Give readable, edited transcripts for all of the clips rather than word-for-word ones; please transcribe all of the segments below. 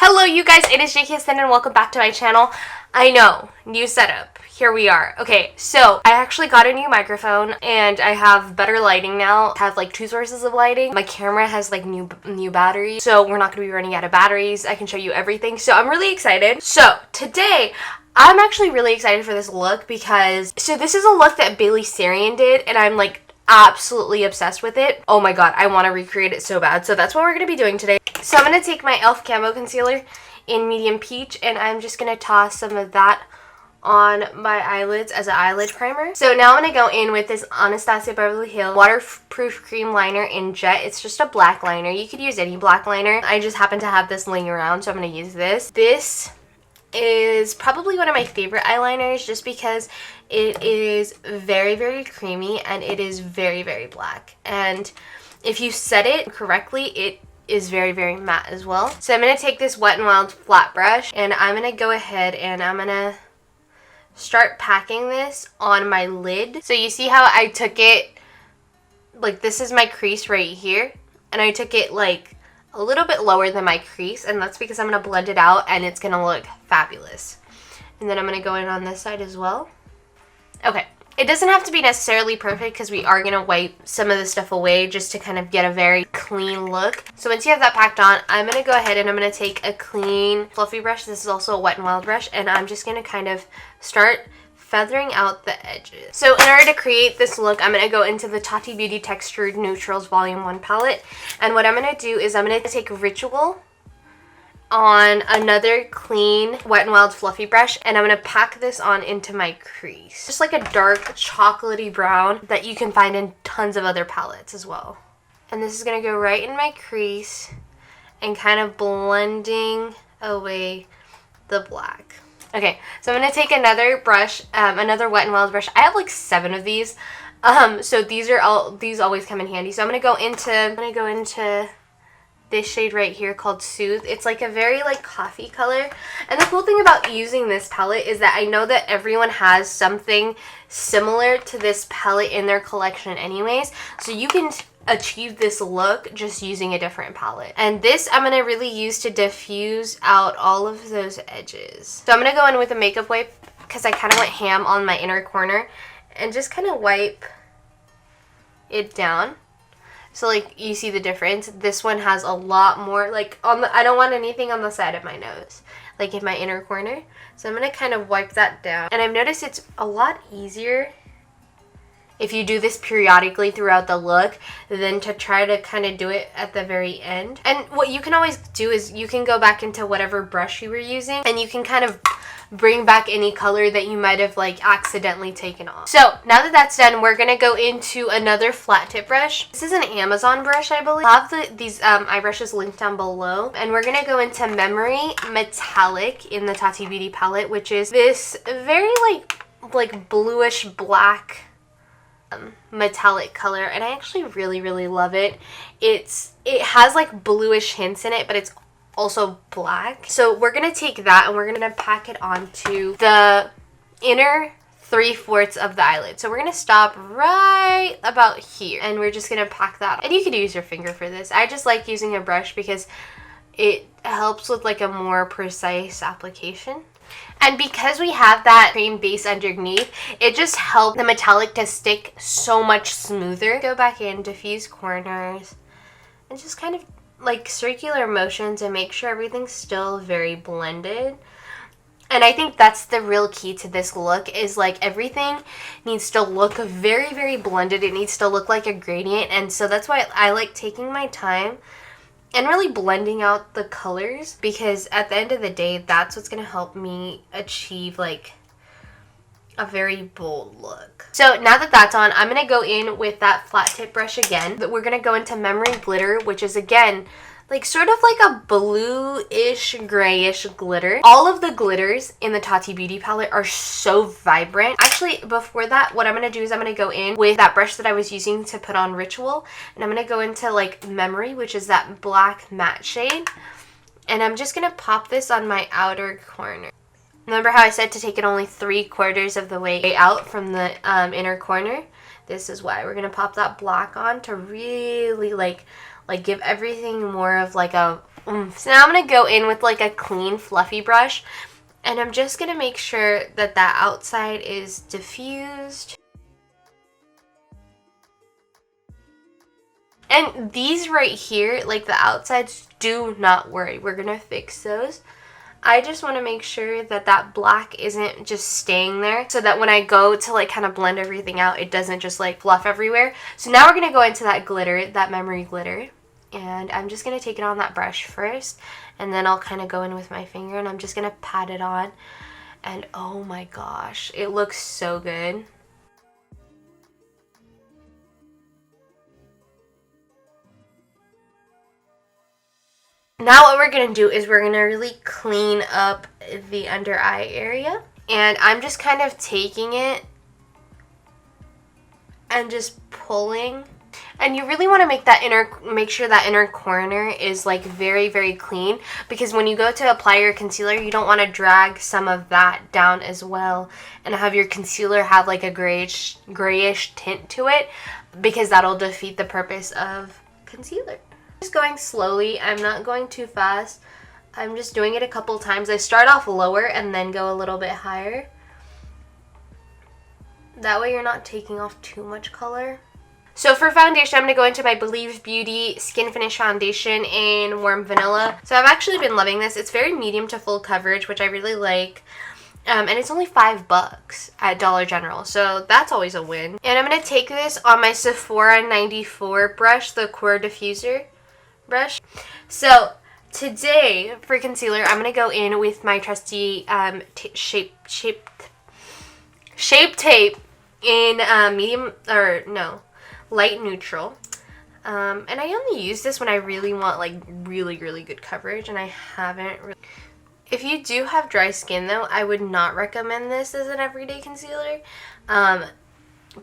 Hello you guys, it is Jksthind and welcome back to my channel. I know, new setup. Here we are. Okay, so I actually got a new microphone and I have better lighting now. I have like two sources of lighting. My camera has like new batteries, so we're not going to be running out of batteries. I can show you everything, so I'm really excited. So today, I'm actually really excited for this look because, this is a look that Bailey Sarian did and I'm like absolutely obsessed with it. Oh my god, I want to recreate it so bad. So that's what we're going to be doing today. So I'm going to take my e.l.f. Camo Concealer in Medium Peach and I'm just going to toss some of that on my eyelids as an eyelid primer. So now I'm going to go in with this Anastasia Beverly Hills Waterproof Cream Liner in Jet. It's just a black liner. You could use any black liner. I just happen to have this laying around, so I'm going to use this. This is probably one of my favorite eyeliners just because it is very, very creamy and it is very, very black. And if you set it correctly, it is very, very matte as well. So I'm going to take this Wet n Wild flat brush and I'm going to go ahead and I'm going to start packing this on my lid. So you see how I took it, like this is my crease right here, and I took it like a little bit lower than my crease, and that's because I'm going to blend it out and it's going to look fabulous. And then I'm going to go in on this side as well. Okay, it doesn't have to be necessarily perfect because we are going to wipe some of the stuff away just to kind of get a very clean look. So once you have that packed on, I'm going to go ahead and I'm going to take a clean fluffy brush. This is also a Wet n Wild brush, and I'm just going to kind of start feathering out the edges. So in order to create this look, I'm going to go into the TatiBeauty Textured Neutrals Volume 1 palette. And what I'm going to do is I'm going to take Ritual on another clean Wet n Wild fluffy brush, and I'm going to pack this on into my crease. Just like a dark chocolatey brown that you can find in tons of other palettes as well. And this is going to go right in my crease and kind of blending away the black. Okay, so I'm going to take another brush, another Wet n Wild brush. I have like 7 of these. So these always come in handy. So I'm going to go into this shade right here called Soothe. It's like a very like coffee color. And the cool thing about using this palette is that I know that everyone has something similar to this palette in their collection anyways. So you can achieve this look just using a different palette. And this I'm going to really use to diffuse out all of those edges. So I'm going to go in with a makeup wipe because I kind of went ham on my inner corner and just kind of wipe it down. So like you see the difference. This one has a lot more like on the, I don't want anything on the side of my nose, like in my inner corner. So I'm going to kind of wipe that down. And I've noticed it's a lot easier if you do this periodically throughout the look than to try to kind of do it at the very end. And what you can always do is you can go back into whatever brush you were using and you can kind of bring back any color that you might have like accidentally taken off. So now that that's done, we're going to go into another flat tip brush. This is an Amazon brush, I believe. I'll have these eye brushes linked down below. And we're going to go into Memory Metallic in the TatiBeauty palette, which is this very like bluish black metallic color, and I actually really, really love it. It has like bluish hints in it, but it's also black. So we're gonna take that and we're gonna pack it onto the inner 3/4 of the eyelid. So we're gonna stop right about here and we're just gonna pack that on. And you could use your finger for this. I just like using a brush because it helps with like a more precise application. And because we have that cream base underneath, it just helps the metallic to stick so much smoother. Go back in, diffuse corners, and just kind of like circular motions and make sure everything's still very blended. And I think that's the real key to this look, is like everything needs to look very, very blended. It needs to look like a gradient. And so that's why I like taking my time and really blending out the colors, because at the end of the day, that's what's going to help me achieve like a very bold look. So now that that's on, I'm going to go in with that flat tip brush again. We're going to go into Memory Glitter, which is again like sort of like a bluish grayish glitter. All of the glitters in the TatiBeauty palette are so vibrant. Actually, before that, what I'm going to do is I'm going to go in with that brush that I was using to put on Ritual, and I'm going to go into like Memory, which is that black matte shade, and I'm just going to pop this on my outer corner. Remember how I said to take it only 3/4 of the way out from the inner corner? This is why we're going to pop that black on to really like give everything more of like a So now I'm going to go in with like a clean fluffy brush, and I'm just going to make sure that that outside is diffused. And these right here, like the outsides, do not worry. We're going to fix those. I just want to make sure that that black isn't just staying there, so that when I go to like kind of blend everything out, it doesn't just like fluff everywhere. So now we're going to go into that glitter, that memory glitter. And I'm just going to take it on that brush first, and then I'll kind of go in with my finger, and I'm just going to pat it on. And oh my gosh, it looks so good. Now what we're going to do is we're going to really clean up the under eye area. And I'm just kind of taking it and just pulling. And you really want to make sure that inner corner is like very, very clean, because when you go to apply your concealer, you don't want to drag some of that down as well and have your concealer have like a grayish tint to it, because that'll defeat the purpose of concealer. Just going slowly. I'm not going too fast. I'm just doing it a couple times. I start off lower and then go a little bit higher. That way you're not taking off too much color. So for foundation, I'm going to go into my Believe Beauty Skin Finish Foundation in Warm Vanilla. So I've actually been loving this. It's very medium to full coverage, which I really like. And it's only $5 at Dollar General, so that's always a win. And I'm going to take this on my Sephora 94 brush, the Core Diffuser brush. So today for concealer, I'm going to go in with my trusty Shape Tape in light neutral. And I only use this when I really want like really good coverage, and I haven't really. If you do have dry skin though, I would not recommend this as an everyday concealer,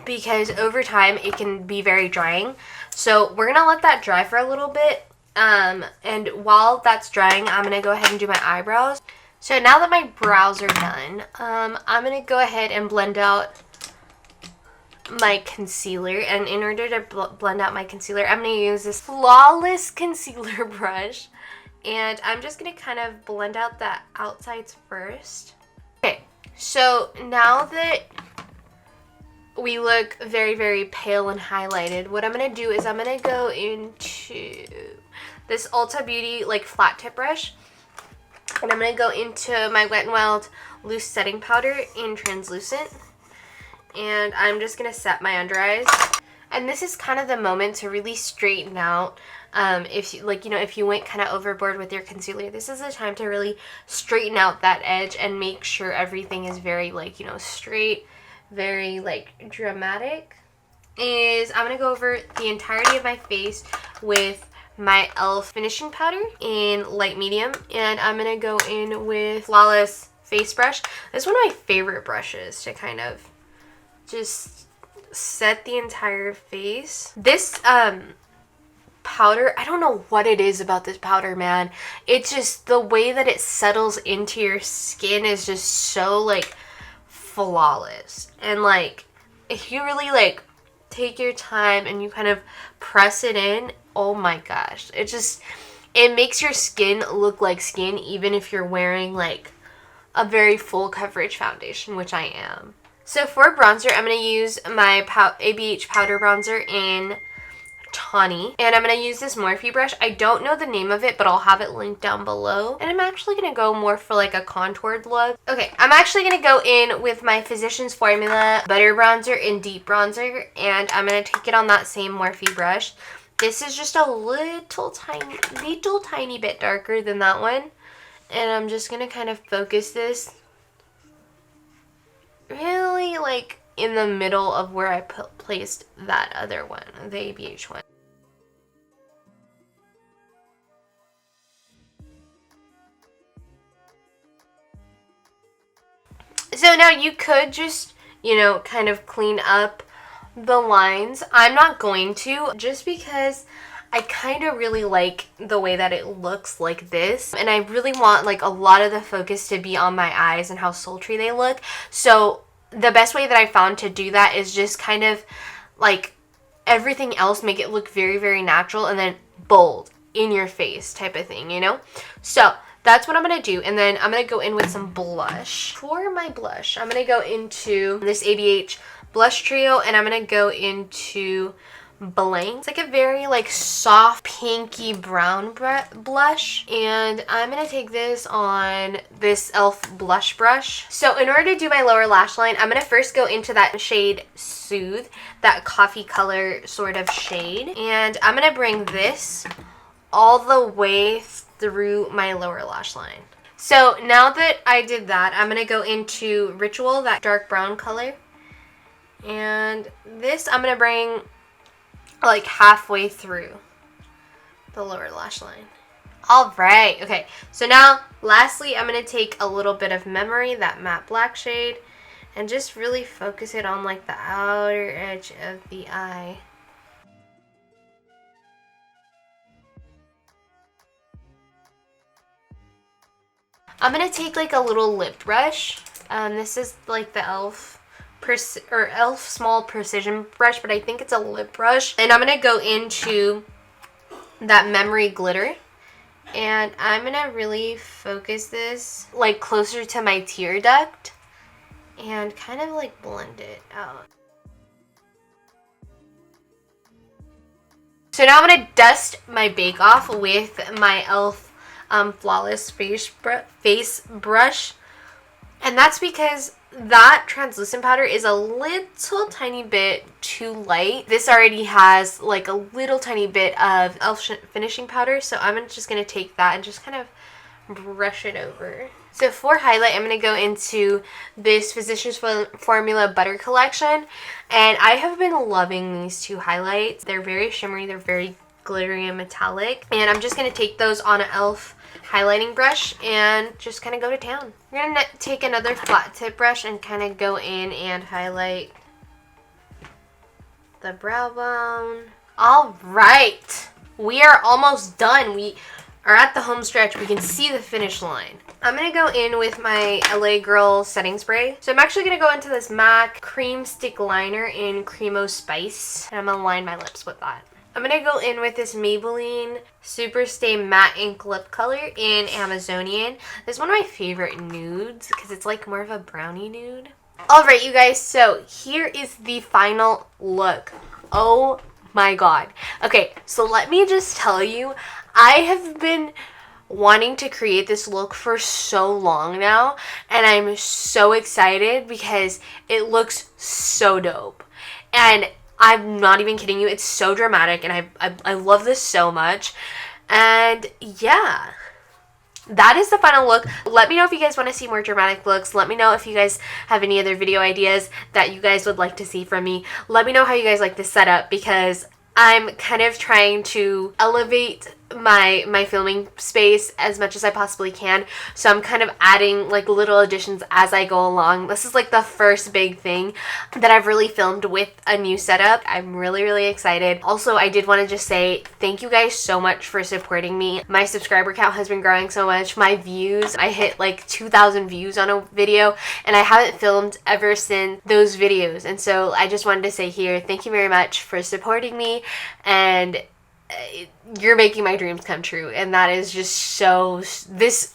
because over time it can be very drying. So we're gonna let that dry for a little bit, and while that's drying, I'm gonna go ahead and do my eyebrows. So now that my brows are done, I'm gonna go ahead and blend out my concealer. And in order to blend out my concealer, I'm going to use this Flawless concealer brush, and I'm just going to kind of blend out the outsides first. Okay, so now that we look very pale and highlighted, what I'm going to do is I'm going to go into this Ulta Beauty like flat tip brush, and I'm going to go into my Wet n Wild loose setting powder in translucent. And I'm just going to set my under eyes. And this is kind of the moment to really straighten out. If you went kind of overboard with your concealer, this is the time to really straighten out that edge and make sure everything is very straight, very dramatic. I'm going to go over the entirety of my face with my e.l.f. finishing powder in light medium. And I'm going to go in with Flawless face brush. This is one of my favorite brushes to kind of just set the entire face. This powder, I don't know what it is about this powder, man. It's just the way that it settles into your skin is just so flawless. And if you really take your time and you kind of press it in, oh my gosh, it makes your skin look like skin, even if you're wearing a very full coverage foundation, which I am. So for bronzer, I'm going to use my ABH powder bronzer in Tawny. And I'm going to use this Morphe brush. I don't know the name of it, but I'll have it linked down below. And I'm actually going to go more for a contoured look. Okay, I'm actually going to go in with my Physicians Formula Butter Bronzer in Deep Bronzer. And I'm going to take it on that same Morphe brush. This is just a little tiny bit darker than that one. And I'm just going to kind of focus this really in the middle of where I placed that other one, the ABH one. So now you could just, kind of clean up the lines. I'm not going to, just because I kind of really like the way that it looks like this, and I really want a lot of the focus to be on my eyes and how sultry they look. So the best way that I found to do that is just kind of everything else, make it look very natural, and then bold in your face type of thing, you know? So that's what I'm going to do. And then I'm going to go in with some blush. For my blush, I'm going to go into this ABH blush trio, and I'm going to go into Blank. It's like a very like soft pinky brown blush, and I'm gonna take this on this e.l.f. blush brush. So in order to do my lower lash line, I'm gonna first go into that shade Soothe, that coffee color sort of shade, and I'm gonna bring this all the way through my lower lash line. So now that I did that, I'm gonna go into Ritual, that dark brown color, and this I'm gonna bring like halfway through the lower lash line. All right, okay, so now lastly I'm going to take a little bit of Memory, that matte black shade, and just really focus it on like the outer edge of the eye. I'm going to take like a little lip brush. This is like the e.l.f. e.l.f. small precision brush, but I think it's a lip brush. And I'm gonna go into that Memory glitter, and I'm gonna really focus this like closer to my tear duct and kind of like blend it out. So now I'm gonna dust my bake off with my e.l.f. Flawless face brush, and that's because that translucent powder is a little tiny bit too light. This already has like a little tiny bit of e.l.f. finishing powder, so I'm just going to take that and just kind of brush it over. So for highlight, I'm going to go into this Physicians Formula Butter Collection, and I have been loving these two highlights. They're very shimmery, they're very glittery and metallic, and I'm just going to take those on an e.l.f. highlighting brush and just kind of go to town. We're going to take another flat tip brush and kind of go in and highlight the brow bone. All right, we are almost done. We are at the home stretch. We can see the finish line. I'm going to go in with my LA Girl setting spray. So I'm actually going to go into this MAC Cream Stick Liner in Cremo Spice, and I'm going to line my lips with that. I'm going to go in with this Maybelline Superstay Matte Ink Lip Color in Amazonian. This is one of my favorite nudes because it's like more of a brownie nude. Alright, you guys, so here is the final look. Oh my god. Okay, so let me just tell you, I have been wanting to create this look for so long now, and I'm so excited because it looks so dope. And I'm not even kidding you, it's so dramatic, and I love this so much. And yeah, that is the final look. Let me know if you guys want to see more dramatic looks. Let me know if you guys have any other video ideas that you guys would like to see from me. Let me know how you guys like this setup, because I'm kind of trying to elevate my filming space as much as I possibly can. So I'm kind of adding like little additions as I go along. This is like the first big thing that I've really filmed with a new setup. I'm really excited. Also, I did want to just say thank you guys so much for supporting me. My subscriber count has been growing so much. My views, I hit like 2,000 views on a video, and I haven't filmed ever since those videos. And so I just wanted to say here, thank you very much for supporting me, and you're making my dreams come true. And that is just so,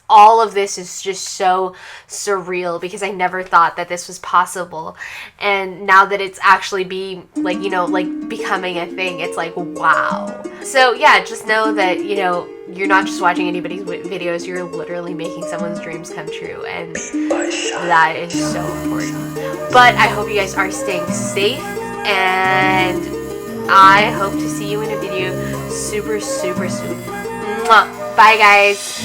all of this is just so surreal, because I never thought that this was possible, and now that it's actually like, you know, like becoming a thing, it's like, wow. So yeah, just know that, you know, you're not just watching anybody's videos, you're literally making someone's dreams come true, and that is so important. But I hope you guys are staying safe, and I hope to see you in a video super soon. Mwah. Bye guys.